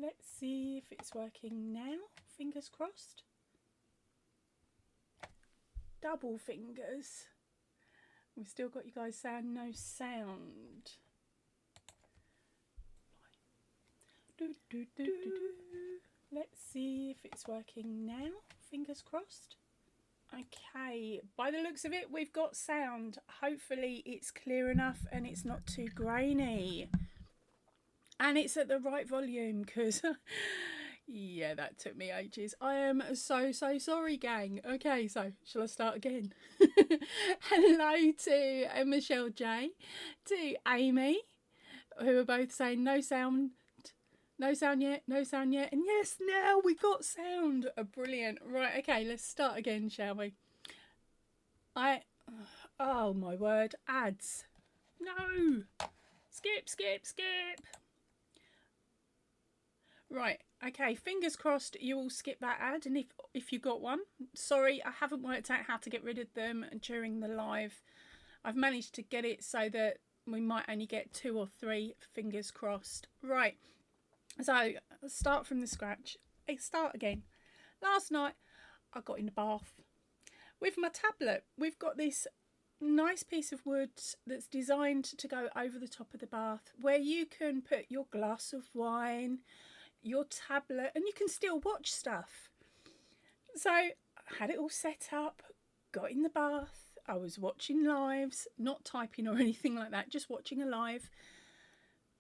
Let's see if it's working now. Fingers crossed. Double fingers. We've still got you guys saying no sound. Let's see if it's working now. Fingers crossed. Okay, by the looks of it, we've got sound. Hopefully it's clear enough and it's not too grainy. And it's at the right volume, because yeah, that took me ages. I am so sorry, gang. Okay, so shall I start again? Hello to Michelle J, to Amy, who are both saying no sound yet, and yes, now we got sound. Brilliant. Right, okay, let's start again, shall we? Oh my word, ads. No. Skip. Right, okay, fingers crossed you will skip that ad, and if you got one, sorry, I haven't worked out how to get rid of them during the live. I've managed to get it so that we might only get 2 or 3, fingers crossed. Right, so start from the scratch. Start again. Last night I got in the bath with my tablet. We've got this nice piece of wood that's designed to go over the top of the bath, where you can put your glass of wine, your tablet, and you can still watch stuff. So I had it all set up, got in the bath, I was watching lives, not typing or anything like that, just watching a live.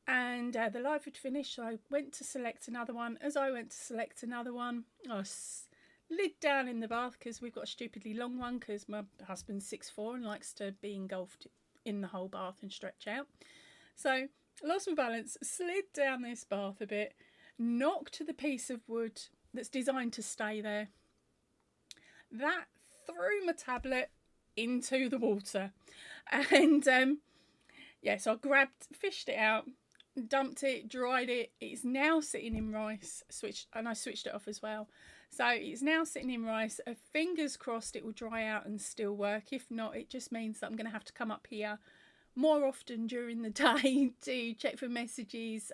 And the live had finished, so I went to select another one. As I went to select another one, I slid down in the bath, because we've got a stupidly long one, because my husband's 6'4" and likes to be engulfed in the whole bath and stretch out. So I lost my balance, slid down this bath a bit, knocked the piece of wood that's designed to stay there. That threw my tablet into the water. And yeah, so I fished it out, dumped it, dried it. It's now sitting in rice, and I switched it off as well. So it's now sitting in rice. Fingers crossed it will dry out and still work. If not, it just means that I'm going to have to come up here more often during the day to check for messages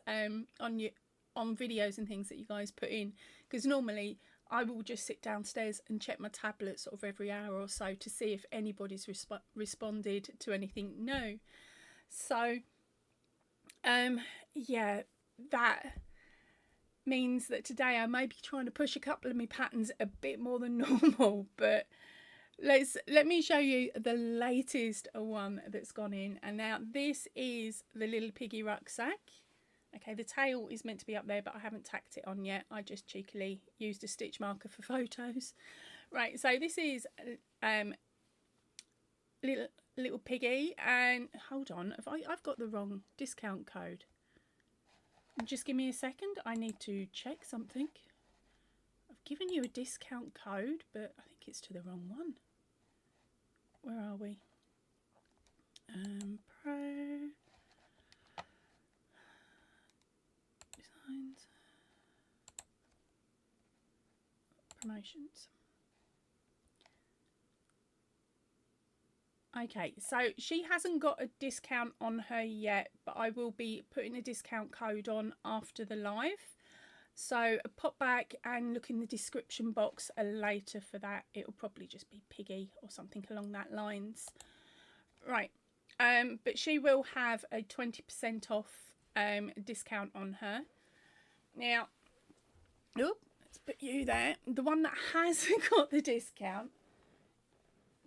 on videos and things that you guys put in, because normally I will just sit downstairs and check my tablet sort of every hour or so to see if anybody's responded to anything new. So yeah, that means that today I may be trying to push a couple of my patterns a bit more than normal, but let me show you the latest one that's gone in. And now this is the little piggy rucksack. Okay, the tail is meant to be up there, but I haven't tacked it on yet. I just cheekily used a stitch marker for photos. Right, so this is little piggy, and hold on, I've got the wrong discount code. Just give me a second, I need to check something. I've given you a discount code, but I think it's to the wrong one. Where are we? Pro Designs, promotions. Okay, so she hasn't got a discount on her yet, but I will be putting a discount code on after the live. So pop back and look in the description box later for that. It'll probably just be Piggy or something along that lines. Right, but she will have a 20% off discount on her. Now, let's put you there. The one that has got the discount,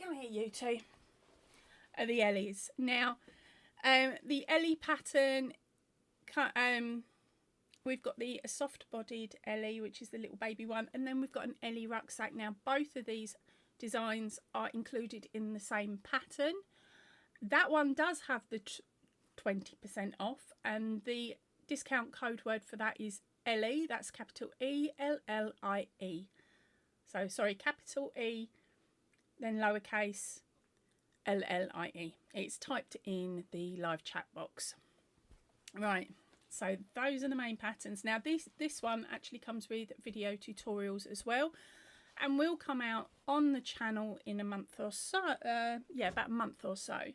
come here you two, are the Ellies. Now, the Ellie pattern, we've got the soft-bodied Ellie, which is the little baby one, and then we've got an Ellie rucksack. Now, both of these designs are included in the same pattern. That one does have the 20% off, and the discount code word for that is Ellie. That's capital E, L-L-I-E. So, sorry, capital E, then lowercase L-L-I-E. It's typed in the live chat box. Right, so those are the main patterns. Now, this one actually comes with video tutorials as well, and will come out on the channel in a month or so. Yeah, about a month or so.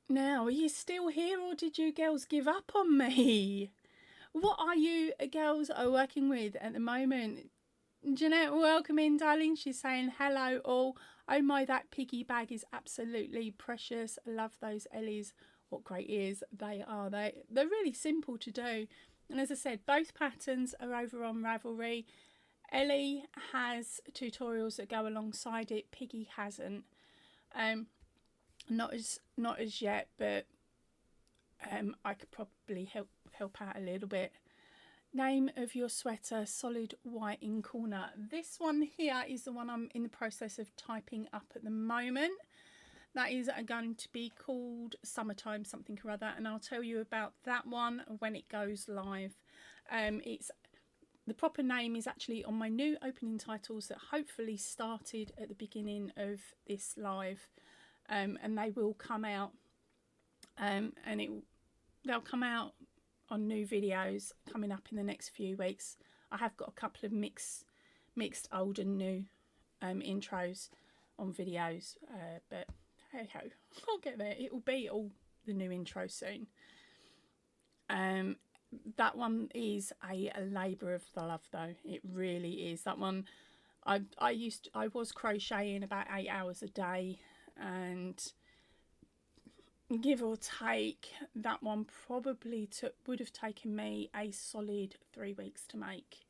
Now, are you still here, or did you girls give up on me? What are you girls are working with at the moment? Jeanette, welcome in, darling. She's saying hello all. Oh my, that piggy bag is absolutely precious. I love those Ellies. What great ears they are. They're really simple to do. And as I said, both patterns are over on Ravelry. Ellie has tutorials that go alongside it. Piggy hasn't. Not as yet, but I could probably help out a little bit. Name of your sweater, solid white in corner. This one here is the one I'm in the process of typing up at the moment. That is going to be called Summertime something or other, and I'll tell you about that one when it goes live. It's the proper name is actually on my new opening titles that hopefully started at the beginning of this live, and they will come out, and they'll come out on new videos coming up in the next few weeks. I have got a couple of mixed old and new intros on videos, but hey ho, I'll get there. It will be all the new intro soon. That one is a labour of the love though. It really is. That one I was crocheting about 8 hours a day, and give or take, that one probably would have taken me a solid 3 weeks to make,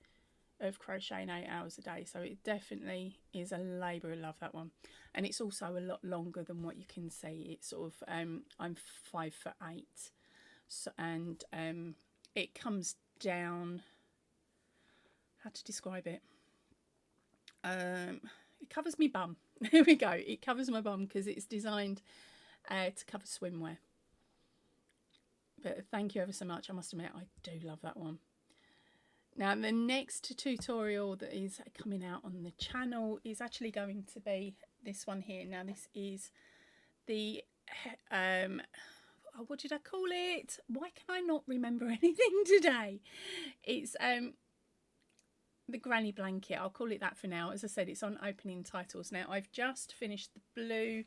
of crocheting 8 hours a day. So it definitely is a labour of love, that one. And it's also a lot longer than what you can see. It's sort of I'm 5'8", so, and it comes down, how to describe it, it covers me bum. Here we go. It covers my bum because it's designed to cover swimwear. But thank you ever so much. I must admit, I do love that one. Now the next tutorial that is coming out on the channel is actually going to be this one here. Now this is the what did I call it? Why can I not remember anything today? It's the granny blanket. I'll call it that for now. As I said, it's on opening titles. Now I've just finished the blue,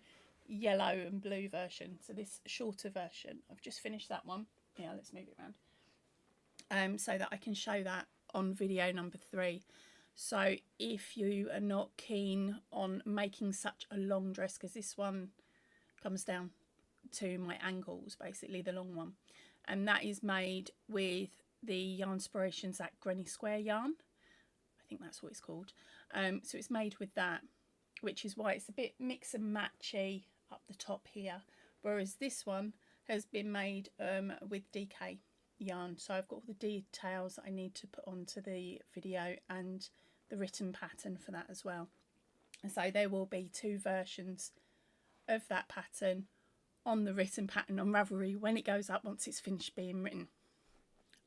yellow and blue version, so this shorter version. I've just finished that one. Yeah, let's move it around so that I can show that on video number 3. So if you are not keen on making such a long dress, because this one comes down to my ankles, basically, the long one, and that is made with the Yarnspirations, that Granny Square yarn, I think that's what it's called. So it's made with that, which is why it's a bit mix and matchy up the top here, whereas this one has been made with DK yarn. So I've got all the details that I need to put onto the video and the written pattern for that as well. And so there will be 2 versions of that pattern on the written pattern on Ravelry when it goes up, once it's finished being written.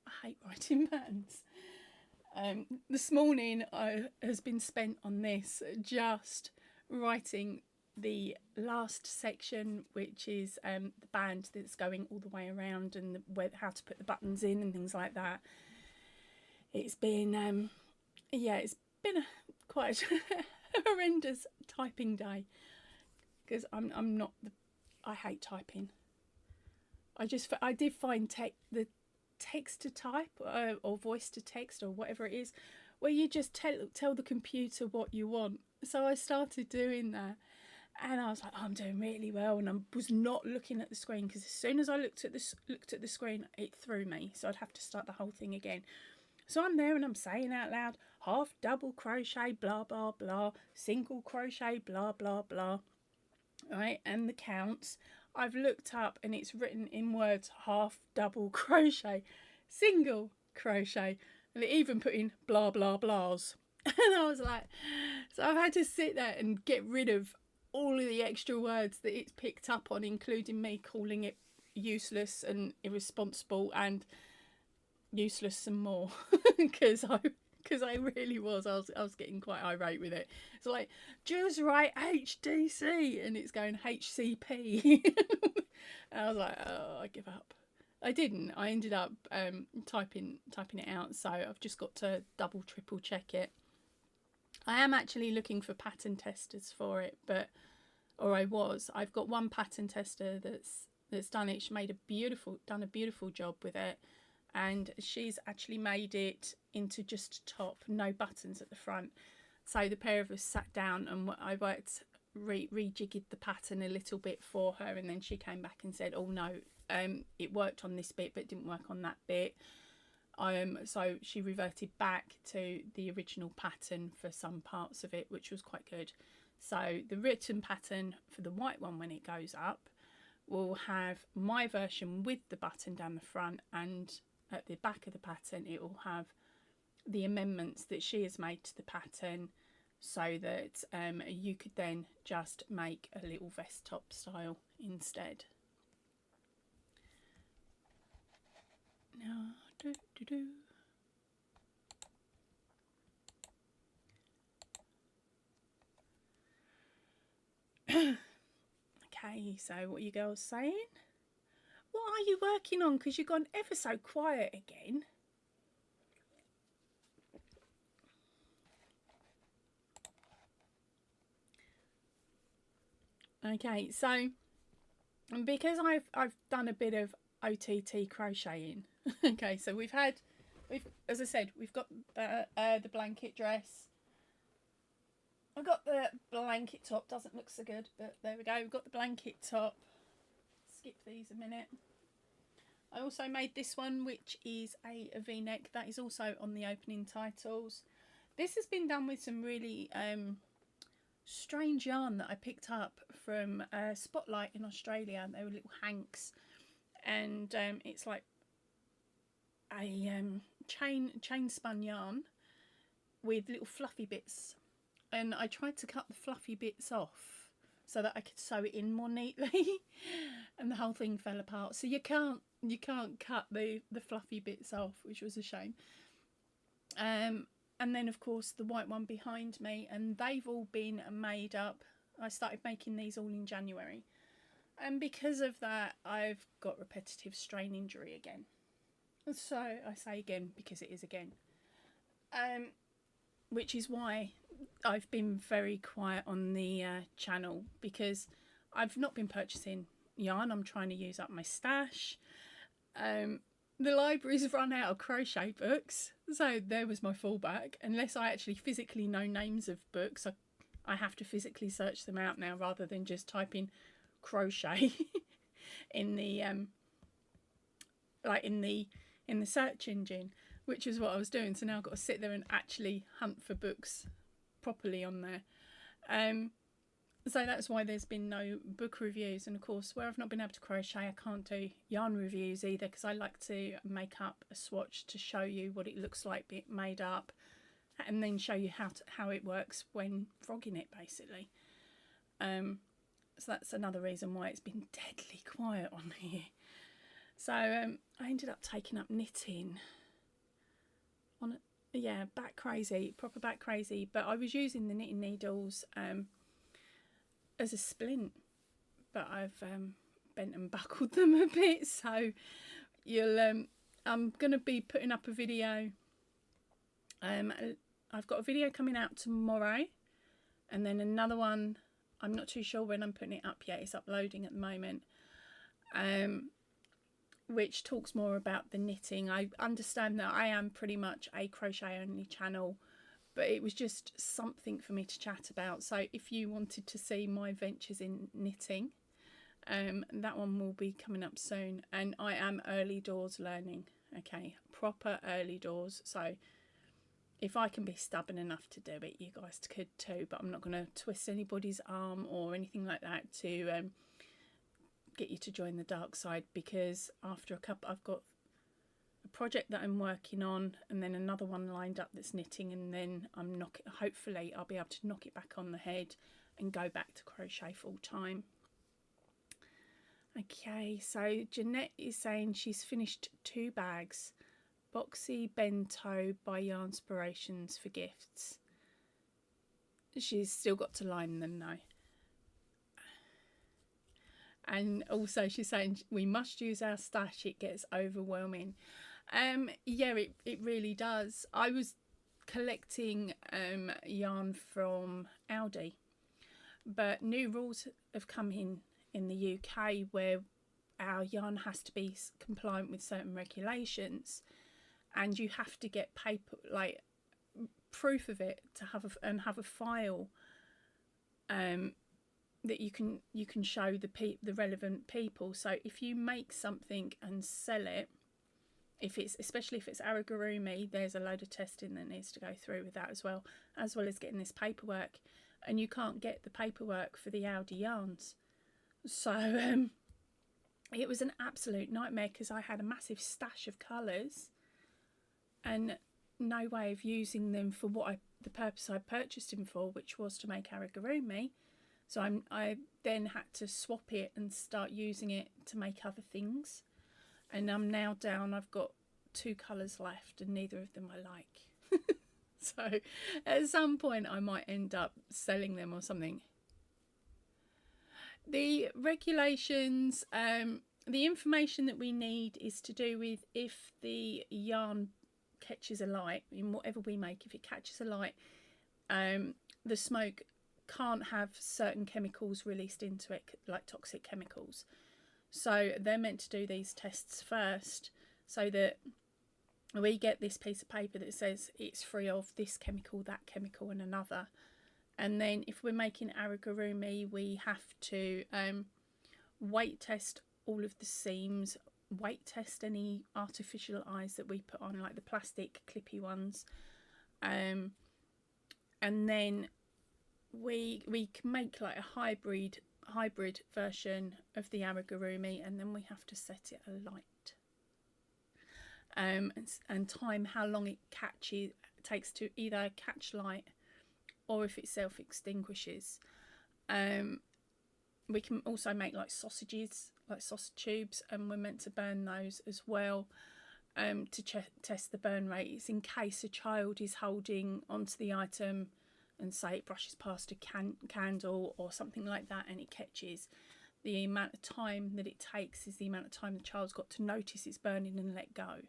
I hate writing patterns. This morning has been spent on this, just writing the last section, which is the band that's going all the way around, and how to put the buttons in and things like that. It's been yeah, it's been quite a horrendous typing day, because I'm not I hate typing. I did find the text to type or voice to text or whatever it is, where you just tell the computer what you want. So I started doing that, and I was like, oh, I'm doing really well, and I was not looking at the screen, because as soon as I looked at the screen, it threw me, so I'd have to start the whole thing again. So I'm there and I'm saying out loud, half double crochet blah blah blah, single crochet blah blah blah, right? And the counts, I've looked up and it's written in words, half double crochet, single crochet, and it even put in blah blah blahs. And I was like, so I've had to sit there and get rid of all of the extra words that it's picked up on, including me calling it useless and irresponsible and useless some more, because I really was. I was getting quite irate with it. It's like, just write HDC, and it's going HCP. And I was like, oh, I give up. I didn't. I ended up typing it out. So I've just got to double, triple check it. I am actually looking for pattern testers for it, I've got one pattern tester that's done it. She done a beautiful job with it. and she's actually made it into just a top, no buttons at the front. So the pair of us sat down and I worked, rejigged the pattern a little bit for her, and then she came back and said, oh no, it worked on this bit but it didn't work on that bit. So she reverted back to the original pattern for some parts of it, which was quite good. So the written pattern for the white one, when it goes up, will have my version with the button down the front, and at the back of the pattern it will have the amendments that she has made to the pattern, so that you could then just make a little vest top style instead. Now, okay, so what are you girls saying? What are you working on? Because you've gone ever so quiet again. Okay, so because I've done a bit of OTT crocheting. Okay, so we've as I said, we've got the blanket dress. I've got the blanket top, doesn't look so good, but there we go. We've got the blanket top. Skip these a minute. I also made this one, which is a V-neck. That is also on the opening titles. This has been done with some really strange yarn that I picked up from Spotlight in Australia. They were little hanks, and it's like a chain spun yarn with little fluffy bits, and I tried to cut the fluffy bits off so that I could sew it in more neatly and the whole thing fell apart. So you can't cut the fluffy bits off, which was a shame. And then of course the white one behind me, and they've all been made up. I started making these all in January, and because of that I've got repetitive strain injury again. So I say again because it is again, which is why I've been very quiet on the channel, because I've not been purchasing yarn. I'm trying to use up my stash. The library's run out of crochet books, so there was my fallback. Unless I actually physically know names of books, I have to physically search them out now, rather than just type in crochet in the in the search engine, which is what I was doing. So now I've got to sit there and actually hunt for books properly on there. So that's why there's been no book reviews. And of course, where I've not been able to crochet, I can't do yarn reviews either, because I like to make up a swatch to show you what it looks like being made up, and then show you how it works when frogging it, basically. So that's another reason why it's been deadly quiet on here. So I ended up taking up knitting on, yeah, back crazy, proper back crazy. But I was using the knitting needles as a splint, but I've bent and buckled them a bit. So you'll I'm gonna be putting up a video. I've got a video coming out tomorrow, and then another one. I'm not too sure when I'm putting it up yet. It's uploading at the moment. Which talks more about the knitting. I understand that I am pretty much a crochet only channel, but it was just something for me to chat about. So if you wanted to see my ventures in knitting, that one will be coming up soon. And I am early doors learning, okay, proper early doors. So if I can be stubborn enough to do it, you guys could too. But I'm not going to twist anybody's arm or anything like that to get you to join the dark side, because after a couple, I've got a project that I'm working on, and then another one lined up that's knitting, and then hopefully I'll be able to knock it back on the head and go back to crochet full time. Okay, so Jeanette is saying she's finished 2 bags, Boxy Bento by Yarnspirations for gifts. She's still got to line them though. And also she's saying we must use our stash, it gets overwhelming. Yeah, it really does. I was collecting yarn from Aldi, but new rules have come in the UK where our yarn has to be compliant with certain regulations, and you have to get paper, like proof of it, to have a file that you can show the relevant people. So if you make something and sell it, especially if it's amigurumi, there's a load of testing that needs to go through with that as well as getting this paperwork, and you can't get the paperwork for the Aldi yarns. So it was an absolute nightmare, because I had a massive stash of colours and no way of using them for the purpose I purchased them for, which was to make amigurumi. So I then had to swap it and start using it to make other things. And I'm now down, I've got 2 colours left, and neither of them I like. So at some point I might end up selling them or something. The regulations, the information that we need is to do with if the yarn catches a light, in whatever we make, if it catches a light, the smoke can't have certain chemicals released into it, like toxic chemicals. So they're meant to do these tests first, so that we get this piece of paper that says it's free of this chemical, that chemical, and another. And then if we're making amigurumi, we have to weight test all of the seams, weight test any artificial eyes that we put on, like the plastic clippy ones, and then we can make like a hybrid version of the amigurumi, and then we have to set it alight, and time how long it takes to either catch light or if it self-extinguishes. We can also make like sausages, like sausage tubes, and we're meant to burn those as well, to test the burn rates in case a child is holding onto the item and say it brushes past a candle or something like that and it catches. The amount of time that it takes is the amount of time the child's got to notice it's burning and let go.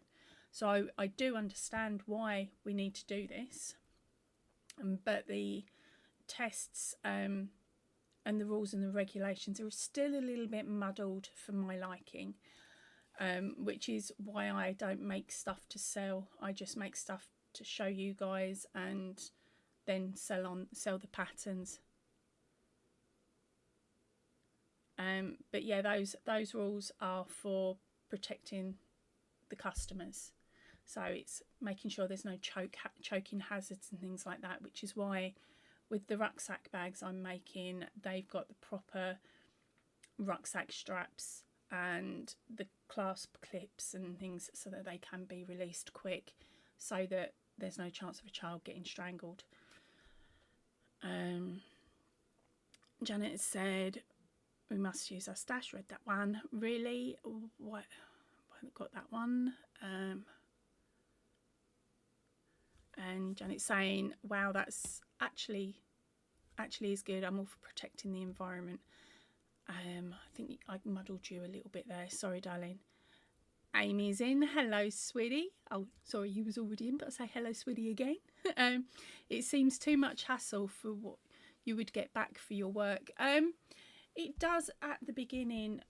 So I do understand why we need to do this, but the tests and the rules and the regulations are still a little bit muddled for my liking, which is why I don't make stuff to sell. I just make stuff to show you guys and then sell the patterns. But yeah, those rules are for protecting the customers. So it's making sure there's no choking hazards and things like that, which is why with the rucksack bags I'm making, they've got the proper rucksack straps and the clasp clips and things so that they can be released quick, so that there's no chance of a child getting strangled. Janet said we must use our stash. Read that one. Really? What? I haven't got that one. And Janet's saying, wow, that's actually is good. I'm all for protecting the environment. I think I muddled you a little bit there. Sorry, darling. Amy's in. Hello, sweetie. Oh, sorry, you was already in, but I'll say hello, sweetie, again. It seems too much hassle for what you would get back for your work. It does at the beginning,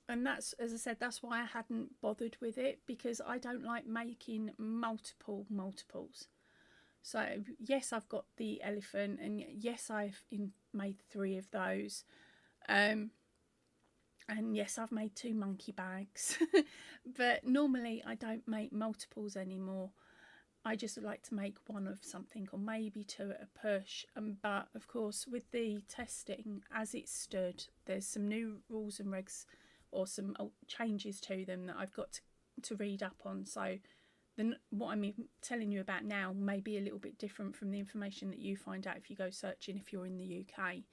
and that's, as I said, that's why I hadn't bothered with it, because I don't like making multiples. So yes, I've got the elephant, and yes, I've made 3 of those, and yes, I've made 2 monkey bags. But normally I don't make multiples anymore. I just like to make 1 of something, or maybe 2 at a push. But of course, with the testing as it stood, there's some new rules and regs, or some changes to them that I've got to read up on. So then what I'm telling you about now may be a little bit different from the information that you find out if you go searching if you're in the UK.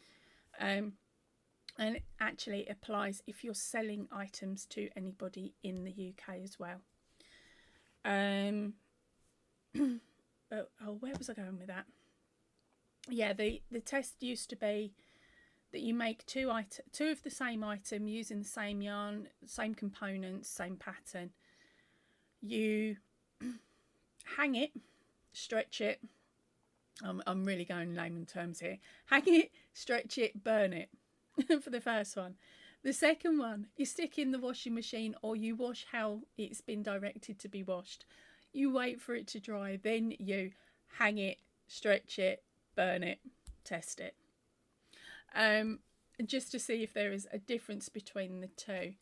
And it actually applies if you're selling items to anybody in the UK as well. Where was I going with that? Yeah, the test used to be that you make 2 of the same item using the same yarn, same components, same pattern. You hang it, stretch it. I'm really going layman terms here. Hang it, stretch it, burn it for the first one. The second one, you stick in the washing machine or you wash how it's been directed to be washed. You wait for it to dry, then you hang it, stretch it, burn it, test it. Just to see if there is a difference between the two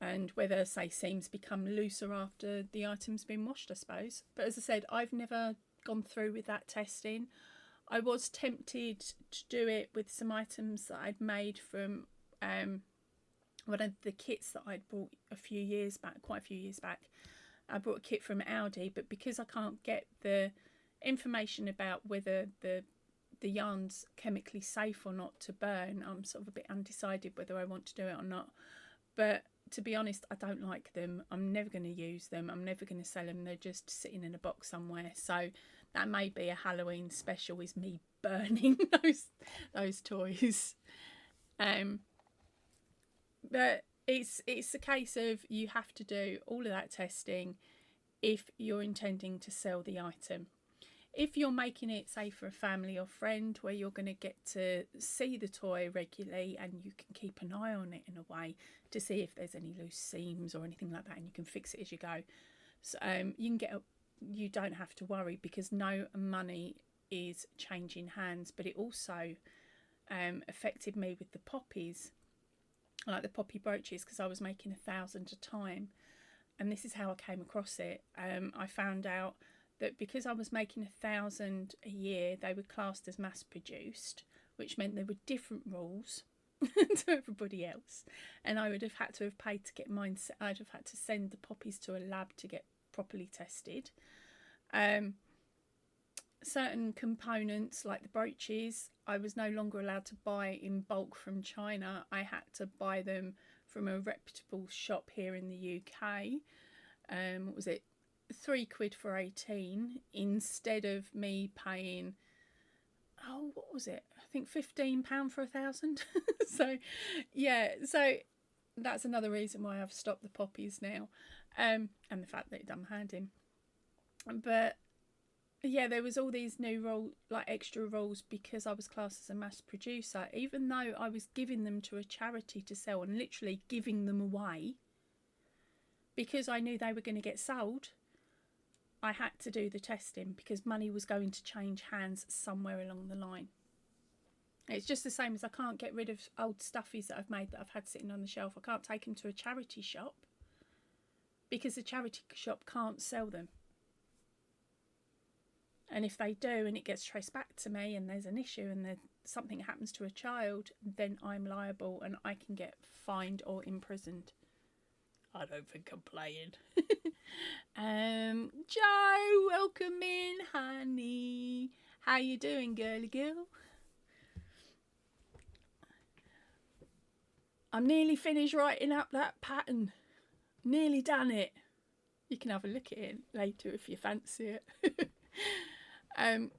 and whether, say, seams become looser after the item's been washed, I suppose. But as I said, I've never gone through with that testing. I was tempted to do it with some items that I'd made from one of the kits that I'd bought quite a few years back. I bought a kit from Aldi, but because I can't get the information about whether the yarn's chemically safe or not to burn, I'm sort of a bit undecided whether I want to do it or not. But to be honest, I don't like them. I'm never going to use them. I'm never going to sell them. They're just sitting in a box somewhere. So that may be a Halloween special, is me burning those toys. But it's a case of you have to do all of that testing if you're intending to sell the item. If you're making it, say, for a family or friend where you're going to get to see the toy regularly and you can keep an eye on it in a way to see if there's any loose seams or anything like that, and you can fix it as you go. So you don't have to worry, because no money is changing hands. But it also affected me with the poppies, like the poppy brooches, because I was making 1,000 a time, and this is how I came across it. I found out that because I was making 1,000 a year, they were classed as mass produced, which meant there were different rules to everybody else, and I would have had to have paid to get mine. I'd have had to send the poppies to a lab to get properly tested. Certain components, like the brooches, I was no longer allowed to buy in bulk from China. I had to buy them from a reputable shop here in the UK. What was it? £3 for 18, instead of me paying, what was it? I think £15 for 1,000. So that's another reason why I've stopped the poppies now, and the fact that it done hand in. But yeah, there was all these new extra rules, because I was classed as a mass producer, even though I was giving them to a charity to sell and literally giving them away because I knew they were going to get sold. I had to do the testing because money was going to change hands somewhere along the line. It's just the same as I can't get rid of old stuffies that I've made that I've had sitting on the shelf. I can't take them to a charity shop because the charity shop can't sell them. And if they do and it gets traced back to me and there's an issue and something happens to a child, then I'm liable and I can get fined or imprisoned. I don't think I'm playing. Joe, welcome in, honey. How you doing, girly girl? I'm nearly finished writing up that pattern. Nearly done it. You can have a look at it later if you fancy it.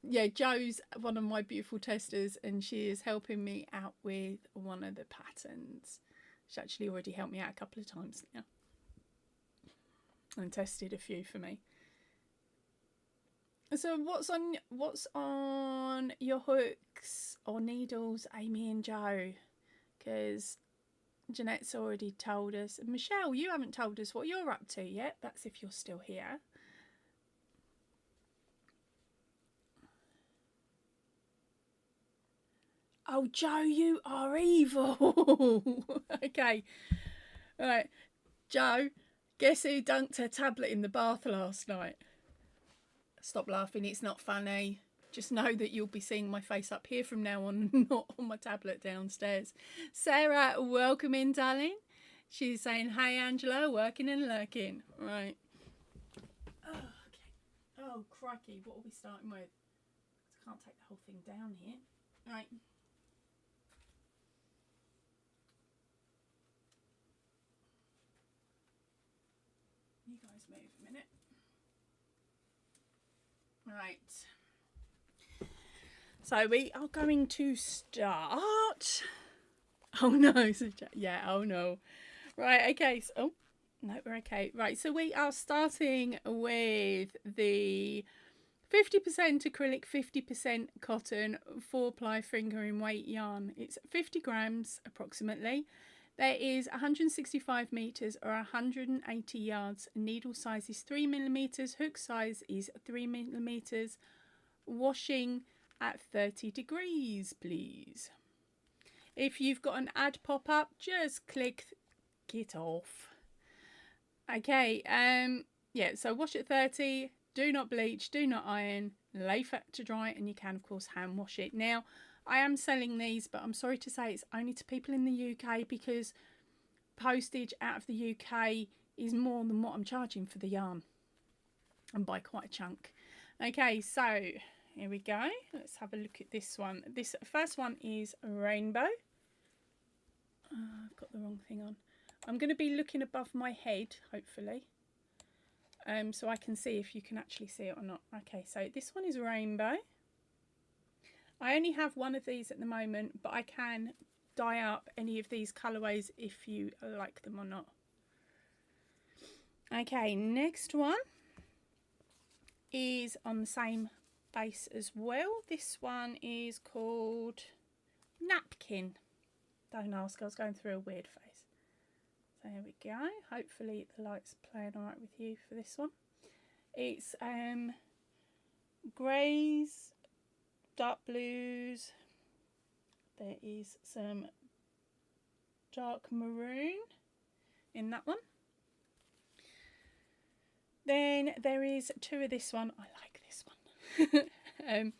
Yeah, Joe's one of my beautiful testers, and she is helping me out with one of the patterns. She's actually already helped me out a couple of times now and tested a few for me. So what's on your hooks or needles, Amy and Joe? Because Jeanette's already told us. Michelle, you haven't told us what you're up to yet. That's if you're still here. Oh, Joe, you are evil. Okay. All right. Joe, guess who dunked her tablet in the bath last night? Stop laughing. It's not funny. Just know that you'll be seeing my face up here from now on, not on my tablet downstairs. Sarah, welcome in, darling. She's saying, hey, Angela, working and lurking. Right. Oh, okay. Oh, crikey. What are we starting with? I can't take the whole thing down here. Right. You guys move a minute. Right. So we are going to start. Oh no, yeah, oh no. Right, okay. So, oh, no, we're okay. Right, so we are starting with the 50% acrylic, 50% cotton, 4-ply fingering weight yarn. It's 50 grams approximately. There is 165 metres or 180 yards. Needle size is 3mm. Hook size is 3mm. Washing at 30 degrees, please. If you've got an ad pop up, just click get off. Okay, yeah, so wash at 30, do not bleach, do not iron, lay flat to dry, and you can, of course, hand wash it. Now, I am selling these, but I'm sorry to say it's only to people in the UK because postage out of the UK is more than what I'm charging for the yarn, and by quite a chunk. Okay, so here we go. Let's have a look at this one. This first one is rainbow. I've got the wrong thing on. I'm going to be looking above my head, hopefully, so I can see if you can actually see it or not. Okay, so this one is rainbow. I only have one of these at the moment, but I can dye up any of these colourways if you like them or not. Okay, next one is on the same base as well. This one is called napkin. Don't ask, I was going through a weird phase. So here we go. Hopefully the light's playing alright with you for this one. It's greys, dark blues. There is some dark maroon in that one. Then there is two of this one. I like this one.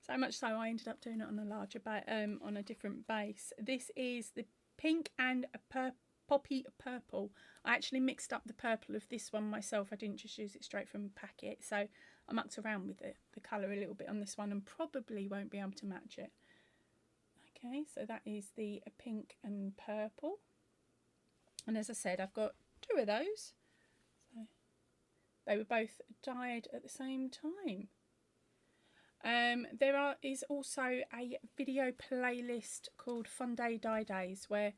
So much so I ended up doing it on a larger on a different base. This is the pink and a poppy purple. I actually mixed up the purple of this one myself. I didn't just use it straight from a packet, so I mucked around with the colour a little bit on this one and probably won't be able to match it. Okay, so that is the pink and purple, and as I said, I've got two of those. So they were both dyed at the same time. There is also a video playlist called Fun Day Dye Days where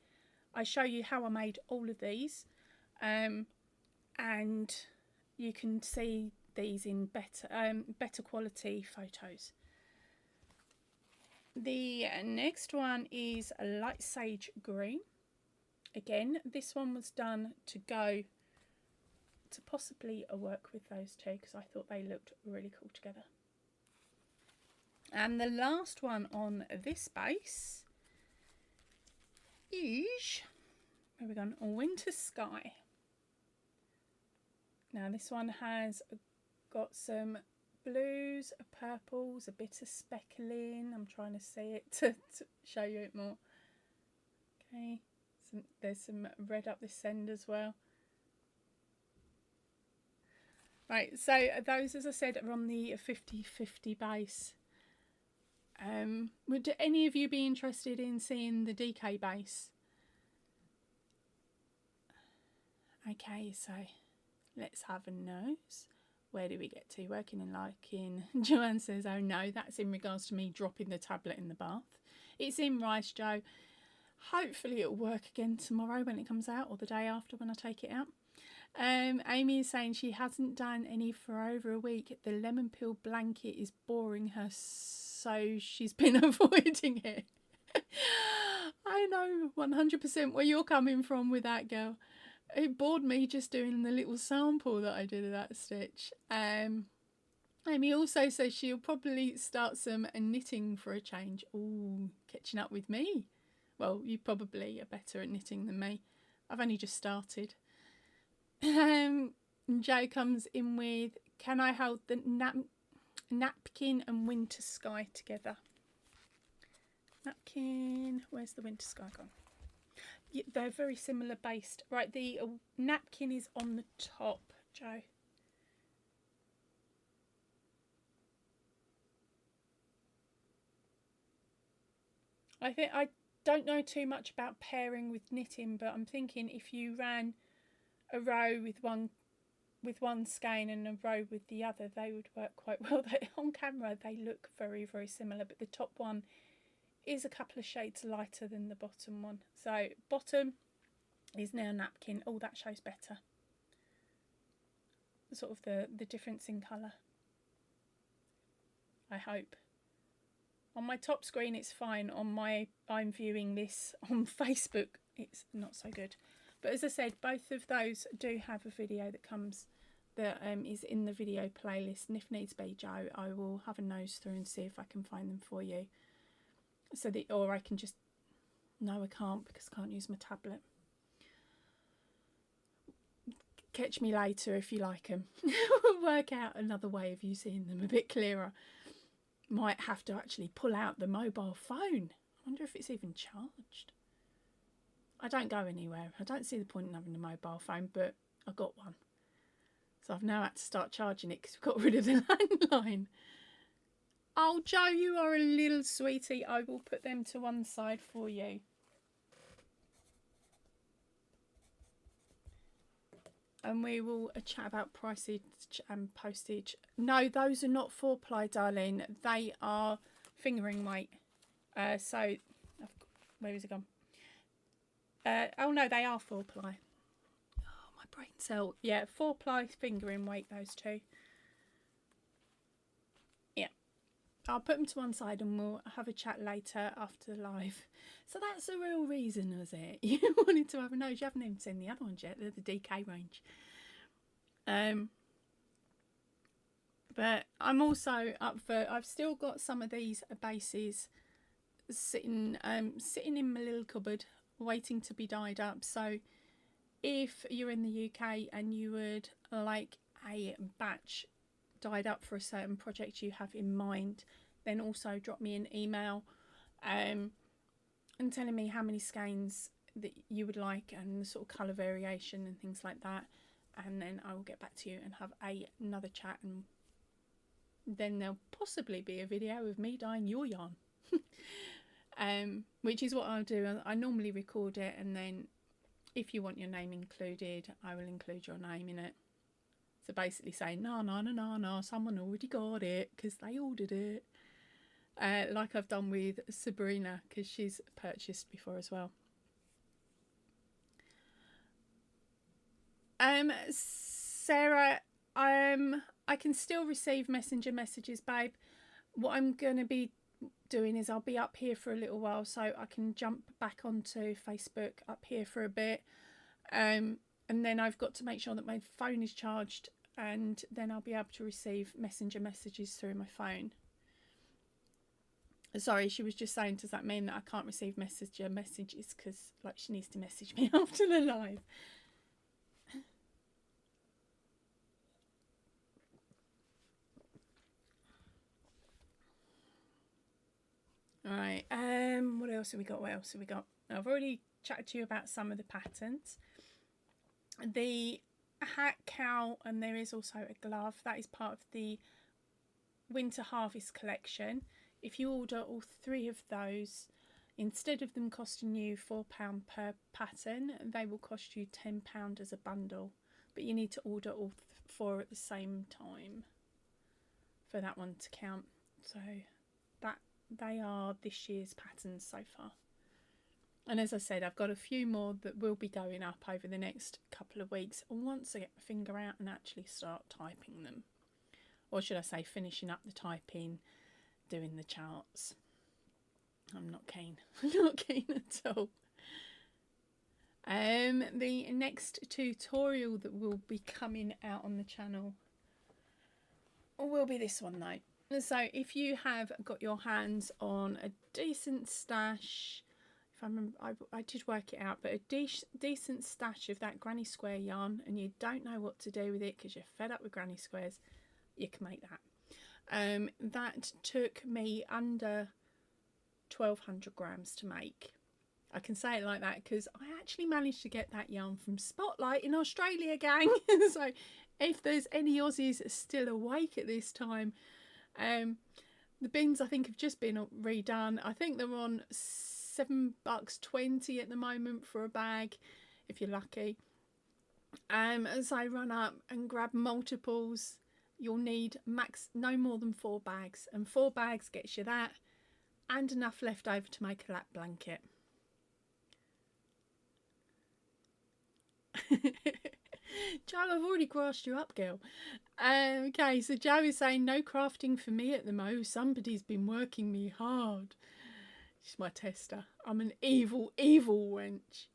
I show you how I made all of these, and you can see these in better quality photos. The next one is a light sage green. Again, this one was done to go to possibly work with those two because I thought they looked really cool together. And the last one on this base is, where we gone? Winter Sky. Now this one has got some blues, purples, a bit of speckling. I'm trying to see it to show you it more. Okay, there's some red up this end as well. Right, so those, as I said, are on the 50/50 base. Would any of you be interested in seeing the DK base? Okay, so let's have a nose. Where do we get to? Working and liking. Joanne says, oh no, that's in regards to me dropping the tablet in the bath. It's in rice, Joe. Hopefully it'll work again tomorrow when it comes out, or the day after when I take it out. Amy is saying she hasn't done any for over a week. The lemon peel blanket is boring her, so she's been avoiding it. I know 100% where you're coming from with that, girl. It bored me just doing the little sample that I did of that stitch. Amy also says she'll probably start some knitting for a change. Ooh, catching up with me. Well, you probably are better at knitting than me. I've only just started. Joe comes in with, can I hold the napkin and Winter Sky together? Napkin, where's the Winter Sky gone? Yeah, they're very similar based. Right, the napkin is on the top, Joe. I don't know too much about pairing with knitting, but I'm thinking if you ran a row with one skein and a row with the other, they would work quite well. On camera they look very, very similar, but the top one is a couple of shades lighter than the bottom one. So bottom is now napkin. Oh, that shows better. Sort of the difference in colour. I hope. On my top screen it's fine. I'm viewing this on Facebook it's not so good. But as I said, both of those do have a video that comes, that is in the video playlist, and if needs be, Joe, I will have a nose through and see if I can find them for you. So that, or I can just, no, I can't because I can't use my tablet. Catch me later if you like them. We'll work out another way of you seeing them a bit clearer. Might have to actually pull out the mobile phone. I wonder if it's even charged. I don't go anywhere. I don't see the point in having a mobile phone, but I got one. So I've now had to start charging it because we've got rid of the landline. Oh, Joe, you are a little sweetie. I will put them to one side for you. And we will chat about prices and postage. No, those are not 4-ply, darling. They are fingering weight. So, where is it gone? Oh no, they are 4-ply. Oh, my brain cell. Yeah, 4-ply fingering weight, those two. Yeah. I'll put them to one side and we'll have a chat later after the live. So that's the real reason, was it? You wanted to have a nose. You haven't even seen the other ones yet. They're the DK range. But I'm also up for, I've still got some of these bases sitting in my little cupboard waiting to be dyed up. So if you're in the UK and you would like a batch dyed up for a certain project you have in mind, then also drop me an email and telling me how many skeins that you would like and the sort of colour variation and things like that, and then I will get back to you and have another chat, and then there'll possibly be a video of me dyeing your yarn. Which is what I'll do. I normally record it, and then if you want your name included, I will include your name in it. So basically saying, no, someone already got it because they ordered it. Like I've done with Sabrina, because she's purchased before as well. Sarah, I can still receive messenger messages, babe. What I'm going to be doing is I'll be up here for a little while, so I can jump back onto Facebook up here for a bit. And then I've got to make sure that my phone is charged, and then I'll be able to receive messenger messages through my phone. Sorry, she was just saying, does that mean that I can't receive messenger messages? Because like she needs to message me after the live. Alright, what else have we got? I've already chatted to you about some of the patterns. The hat, cowl, and there is also a glove. That is part of the Winter Harvest collection. If you order all 3 of those, instead of them costing you £4 per pattern, they will cost you £10 as a bundle. But you need to order all 4 at the same time for that one to count. So that they are this year's patterns so far. And as I said, I've got a few more that will be going up over the next couple of weeks once I get my finger out and actually start typing them. Or should I say finishing up the typing, doing the charts. I'm not keen. I'm not keen at all. The next tutorial that will be coming out on the channel will be this one though. So if you have got your hands on a decent stash, if I remember, I did work it out, but a decent stash of that granny square yarn, and you don't know what to do with it because you're fed up with granny squares, you can make that. That took me under 1,200 grams to make. I can say it like that because I actually managed to get that yarn from Spotlight in Australia, gang. So if there's any Aussies still awake at this time, the bins I think have just been redone. I think they're on $7.20 at the moment for a bag if you're lucky. As I run up and grab multiples, you'll need max no more than 4 bags, and 4 bags gets you that and enough left over to make a lap blanket. Joe, I've already grassed you up, girl. Okay, so Joe is saying no crafting for me at the mo. Somebody's been working me hard. She's my tester. I'm an evil, evil wench.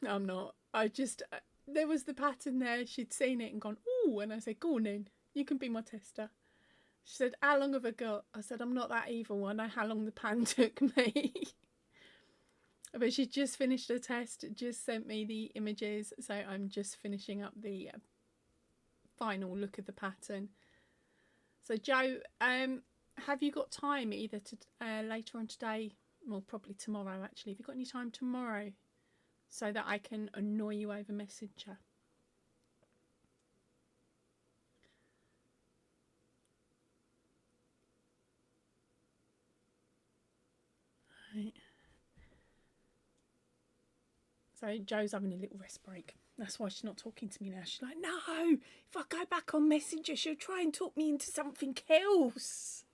I'm not. I just, there was the pattern there. She'd seen it and gone, ooh, and I said, go on in, you can be my tester. She said, how long have I got? I said, I'm not that evil. I know how long the pan took me. But she just finished her test, just sent me the images, so I'm just finishing up the final look of the pattern. So Jo, have you got time either to later on today, well probably tomorrow actually, have you got any time tomorrow so that I can annoy you over Messenger? Right. So Jo's having a little rest break. That's why she's not talking to me now. She's like, no, if I go back on Messenger, she'll try and talk me into something else.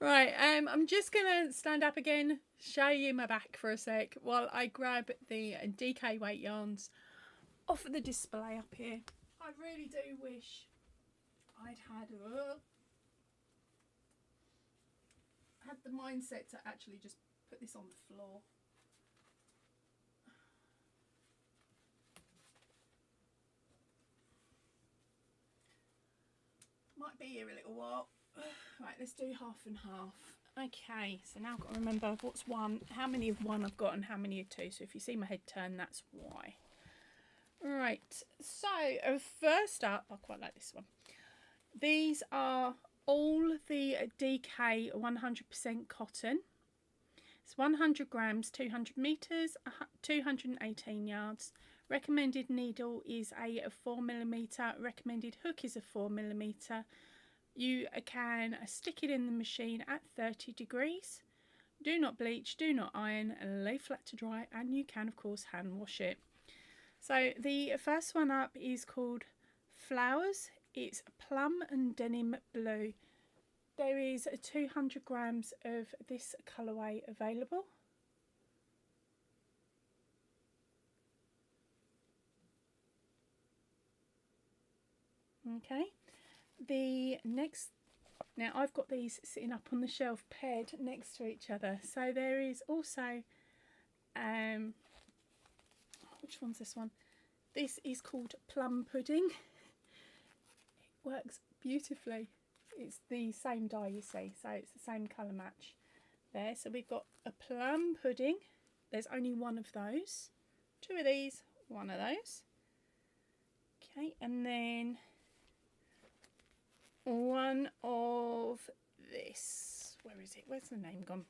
Right, I'm just going to stand up again, show you my back for a sec while I grab the DK weight yarns off of the display up here. I really do wish I'd had the mindset to actually just put this on the floor. Might be here a little while. Right, let's do half and half. Okay, so now I've got to remember what's one, how many of one I've got and how many of two. So if you see my head turn, that's why. Right, so first up, I quite like this one. These are all the DK 100% cotton. It's 100 grams, 200 metres, 218 yards. Recommended needle is a 4mm. Recommended hook is a 4mm. You can stick it in the machine at 30 degrees. Do not bleach, do not iron, lay flat to dry, and you can of course hand wash it. So the first one up is called Flowers. It's plum and denim blue. There is 200 grams of this colourway available. Okay, the next, now I've got these sitting up on the shelf paired next to each other. So there is also, which one's this one? This is called Plum Pudding. It works beautifully. It's the same dye, you see, so it's the same colour match there. So we've got a Plum Pudding. There's only one of those. Two of these, one of those. Okay, and then one of this. Where is it? Where's the name gone?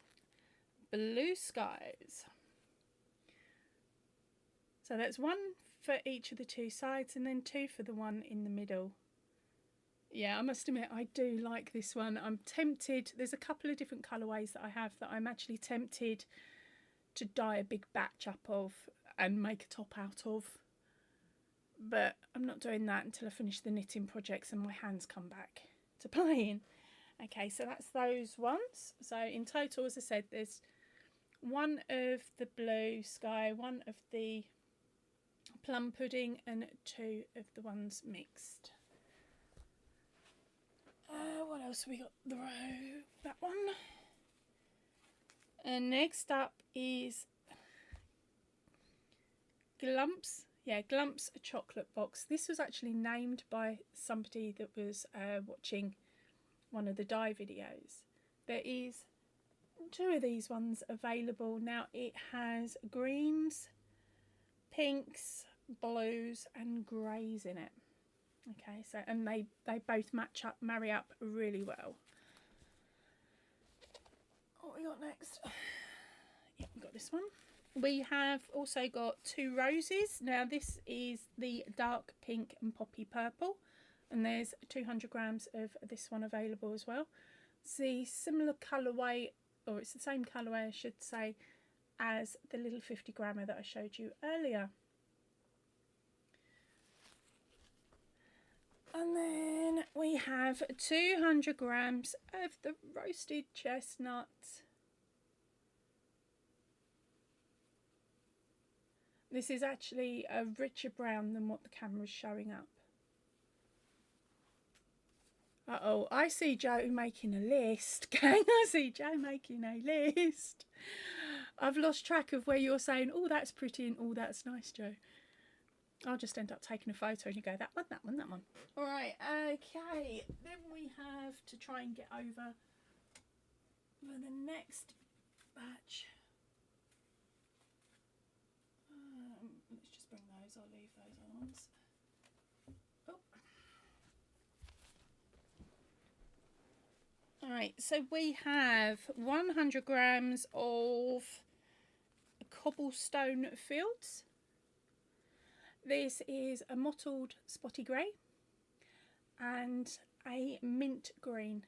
Blue Skies. So that's one for each of the two sides and then two for the one in the middle. Yeah, I must admit I do like this one. I'm tempted. There's a couple of different colourways that I have that I'm actually tempted to dye a big batch up of and make a top out of. But I'm not doing that until I finish the knitting projects and my hands come back to playing. Okay, so that's those ones. So in total, as I said, there's one of the Blue Sky, one of the Plum Pudding and two of the ones mixed. What else have we got? The row, that one. And next up is Glumps. Yeah, Glumps chocolate box. This was actually named by somebody that was watching one of the dye videos. There is two of these ones available. Now it has greens, pinks, blues and greys in it. Okay, so and they both marry up really well. What we got next? Yeah, we got this one. We have also got two roses. Now this is the dark pink and poppy purple, and there's 200 grams of this one available as well. It's the similar colourway, or it's the same colourway I should say, as the little 50 grammer that I showed you earlier. And then we have 200 grams of the roasted chestnut. This is actually a richer brown than what the camera's showing up. Uh-oh, I see Jo making a list. Gang, I see Jo making a list. I've lost track of where you're saying, oh, that's pretty and oh, that's nice, Jo. I'll just end up taking a photo and you go, that one, that one, that one. All right, okay. Then we have to try and get over for the next batch. Let's just bring those, I'll leave those other ones. Oh. Alright, so we have 100 grams of cobblestone fields. This is a mottled spotty grey and a mint green.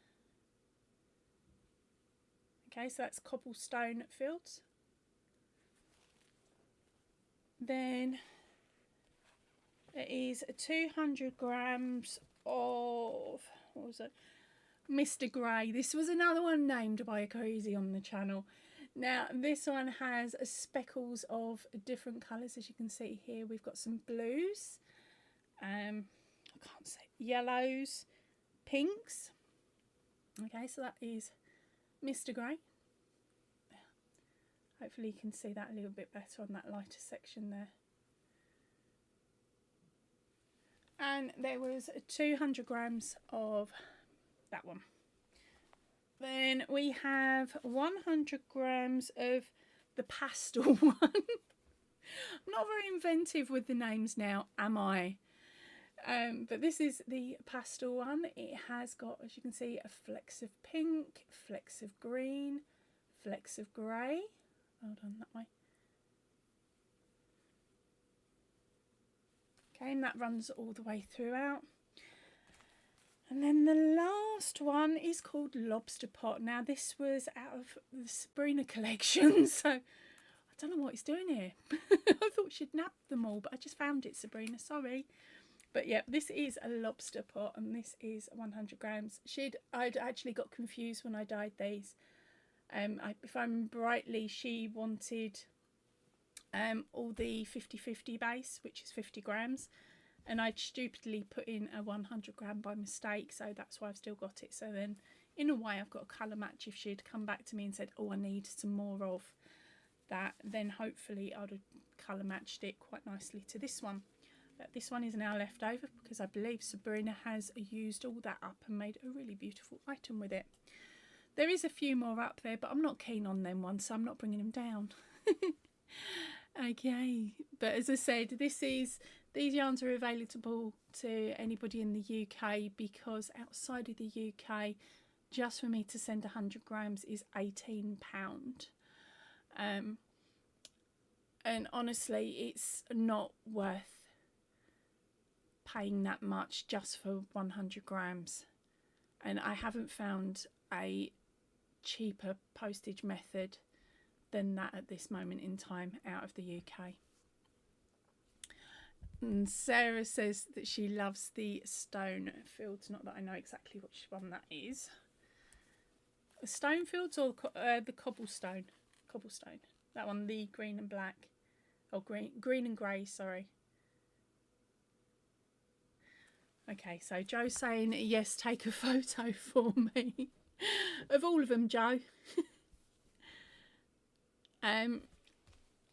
Okay, so that's cobblestone fields. Then it is 200 grams of, what was it? Mr. Grey. This was another one named by a crazy on the channel. Now this one has speckles of different colours, as you can see here. We've got some blues, I can't say, yellows, pinks. Okay, so that is Mr. Grey. Hopefully you can see that a little bit better on that lighter section there. And there was 200 grams of that one. Then we have 100 grams of the pastel one. I'm not very inventive with the names now, am I? But this is the pastel one. It has got, as you can see, a flecks of pink, flecks of green, flecks of grey. Hold on, that way. Okay, and that runs all the way throughout. And then the last one is called Lobster Pot. Now this was out of the Sabrina collection, so I don't know what it's doing here. I thought she'd nabbed them all, but I just found it, Sabrina, sorry. But yeah, this is a lobster pot and this is 100 grams. I'd actually got confused when I dyed these. If I remember rightly, she wanted all the 50-50 base, which is 50 grams. And I'd stupidly put in a 100 gram by mistake, so that's why I've still got it. So then, in a way, I've got a colour match. If she'd come back to me and said, oh, I need some more of that, then hopefully I'd have colour matched it quite nicely to this one. But this one is now left over because I believe Sabrina has used all that up and made a really beautiful item with it. There is a few more up there, but I'm not keen on them ones, so I'm not bringing them down. Okay, but as I said, these yarns are available to anybody in the UK because outside of the UK, just for me to send 100 grams is £18. And honestly, it's not worth paying that much just for 100 grams. And I haven't found a cheaper postage method than that at this moment in time out of the UK. And Sarah says that she loves the stone fields. Not that I know exactly which one that is. The stone fields or the cobblestone? Cobblestone. That one, the green and black. Oh, green and grey, sorry. Okay, so Jo's saying, yes, take a photo for me. Of all of them, Jo. I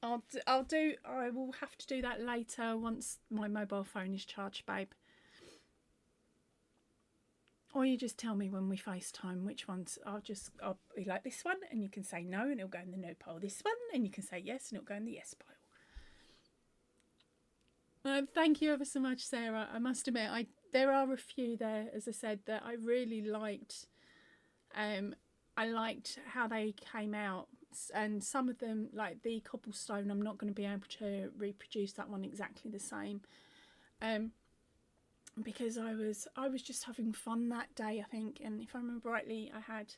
will have to do that later once my mobile phone is charged, babe. Or you just tell me when we FaceTime which ones. I'll be like, this one, and you can say no and it'll go in the no pile. This one, and you can say yes and it'll go in the yes pile. Thank you ever so much, Sarah. I must admit, there are a few there, as I said, that I really liked. I liked how they came out, and some of them, like the cobblestone, I'm not going to be able to reproduce that one exactly the same, because I was just having fun that day, I think. And if I remember rightly, I had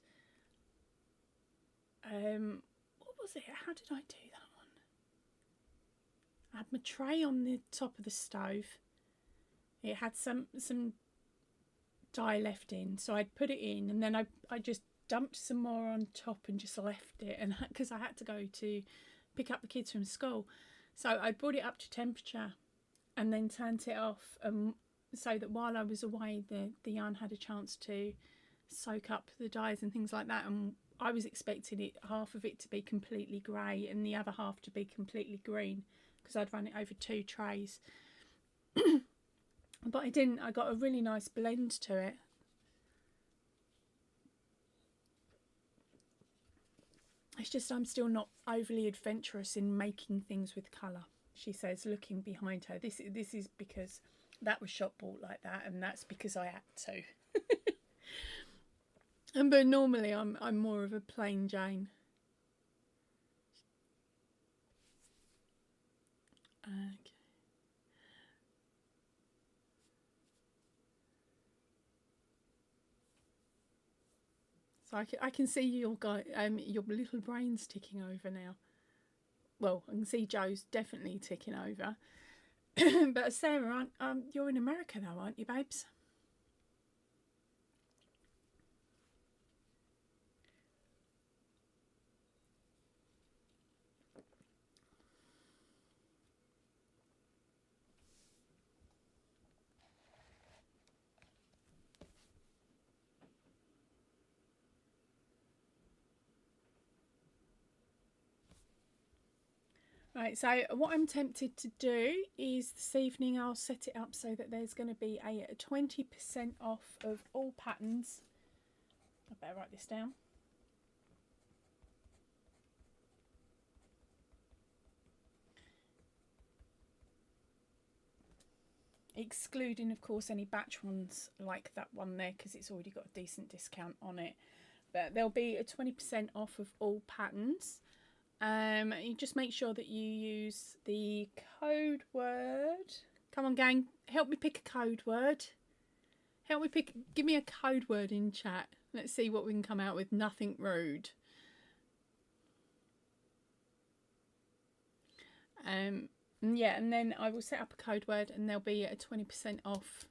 what was it? How did I do that one? I had my tray on the top of the stove. It had some dye left in, so I'd put it in, and then I just dumped some more on top and just left it, and because I had to go to pick up the kids from school, so I brought it up to temperature and then turned it off, so that while I was away the yarn had a chance to soak up the dyes and things like that. And I was expecting it, half of it to be completely grey and the other half to be completely green, because I'd run it over 2 trays. But I didn't. I got a really nice blend to it. It's just I'm still not overly adventurous in making things with colour, she says, looking behind her. This is because that was shop bought like that, and that's because I had to. But normally I'm more of a plain Jane. Okay. So I can see your little brain's ticking over now. Well, I can see Joe's definitely ticking over. But Sarah, you're in America though, aren't you, babes? Right, so what I'm tempted to do is this evening I'll set it up so that there's going to be a 20% off of all patterns. I better write this down. Excluding, of course, any batch ones like that one there, because it's already got a decent discount on it. But there'll be a 20% off of all patterns. You just make sure that you use the code word. Come on, gang, help me pick a code word. Give me a code word in chat. Let's see what we can come out with. Nothing rude. Yeah, and then I will set up a code word, and there'll be a 20% off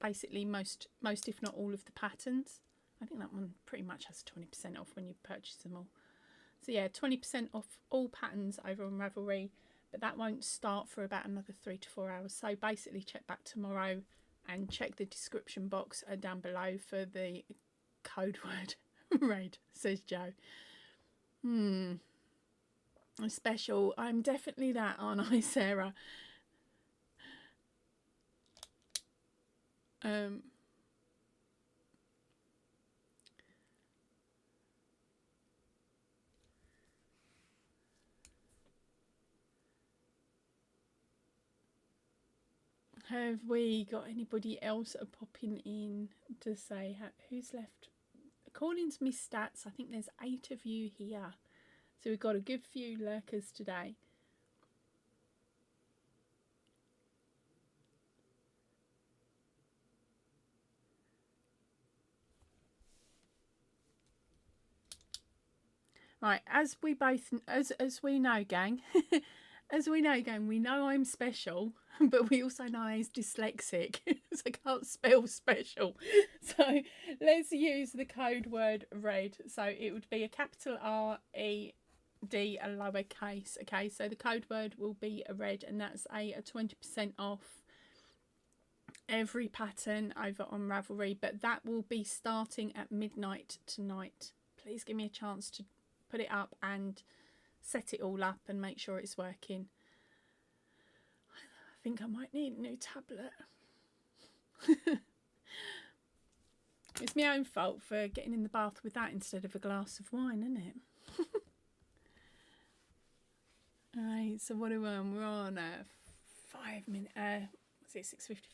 basically most if not all of the patterns. I think that one pretty much has 20% off when you purchase them all. So yeah, 20% off all patterns over on Ravelry, but that won't start for about another 3 to 4 hours. So basically check back tomorrow and check the description box down below for the code word. Red, says Joe. Special. I'm definitely that, aren't I, Sarah? Have we got anybody else popping in to say who's left? According to my stats, I think there's 8 of you here. So we've got a good few lurkers today. Right, as we know, gang, we know I'm special, but we also know he's dyslexic, so I can't spell special. So let's use the code word red. So it would be a capital RED, a lowercase. Okay, so the code word will be a red, and that's a 20% off every pattern over on Ravelry, but that will be starting at midnight tonight. Please give me a chance to put it up and set it all up and make sure it's working. I think I might need a new tablet. It's my own fault for getting in the bath with that instead of a glass of wine, isn't it? Alright, so what are we on? We're on 5 minutes. What's it,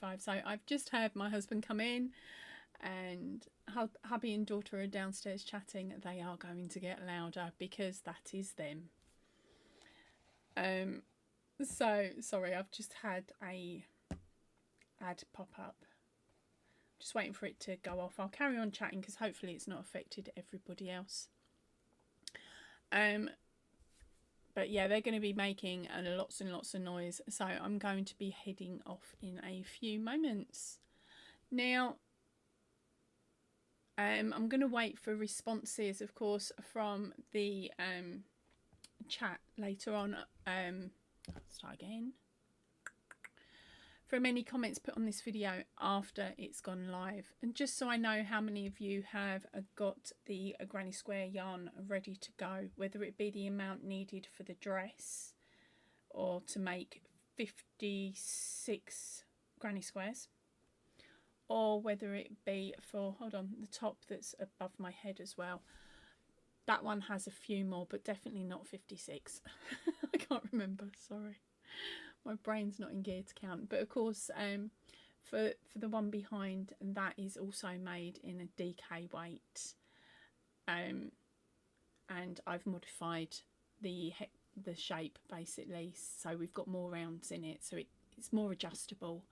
6:55? So I've just heard my husband come in, and hubby and daughter are downstairs chatting. They are going to get louder because that is them. So sorry, I've just had a ad pop up. Just waiting for it to go off. I'll carry on chatting because hopefully it's not affected everybody else. But yeah, they're going to be making lots and lots of noise, so I'm going to be heading off in a few moments. Now, I'm going to wait for responses, of course, from the chat later on. I'll start again. from any comments put on this video after it's gone live. And just so I know how many of you have got the granny square yarn ready to go, whether it be the amount needed for the dress or to make 56 granny squares, or whether it be for, hold on, the top that's above my head as well. That one has a few more, but definitely not 56. I can't remember, sorry. My brain's not in gear to count. But of course, for the one behind, that is also made in a DK weight. And I've modified the shape basically, so we've got more rounds in it, so it's more adjustable.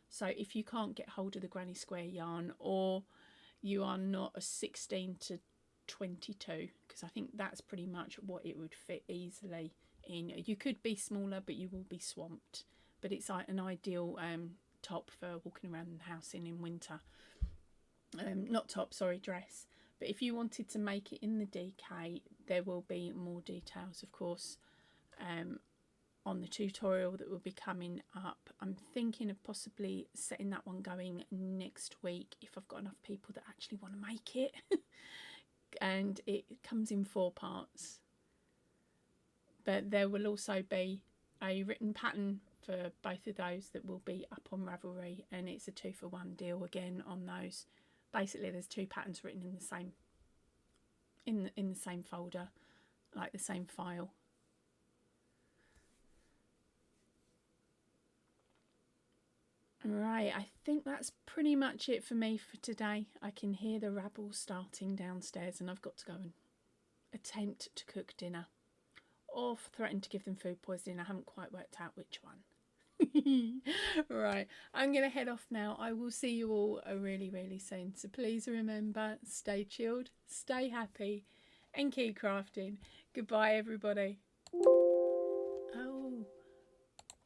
So if you can't get hold of the granny square yarn, or you are not a 16 to 22, because I think that's pretty much what it would fit easily in. You could be smaller, but you will be swamped. But it's like an ideal top for walking around the house in winter. Not top, sorry, dress. But if you wanted to make it in the DK, there will be more details, of course, on the tutorial that will be coming up. I'm thinking of possibly setting that one going next week if I've got enough people that actually want to make it. And it comes in 4 parts. But there will also be a written pattern for both of those that will be up on Ravelry, and it's a 2-for-1 deal again on those. Basically, there's 2 patterns written in the same in the same folder, like the same file. Right, I think that's pretty much it for me for today. I can hear the rabble starting downstairs, and I've got to go and attempt to cook dinner, or threaten to give them food poisoning. I haven't quite worked out which one. Right, I'm going to head off now. I will see you all really, really soon. So please remember, stay chilled, stay happy, and keep crafting. Goodbye, everybody. Oh.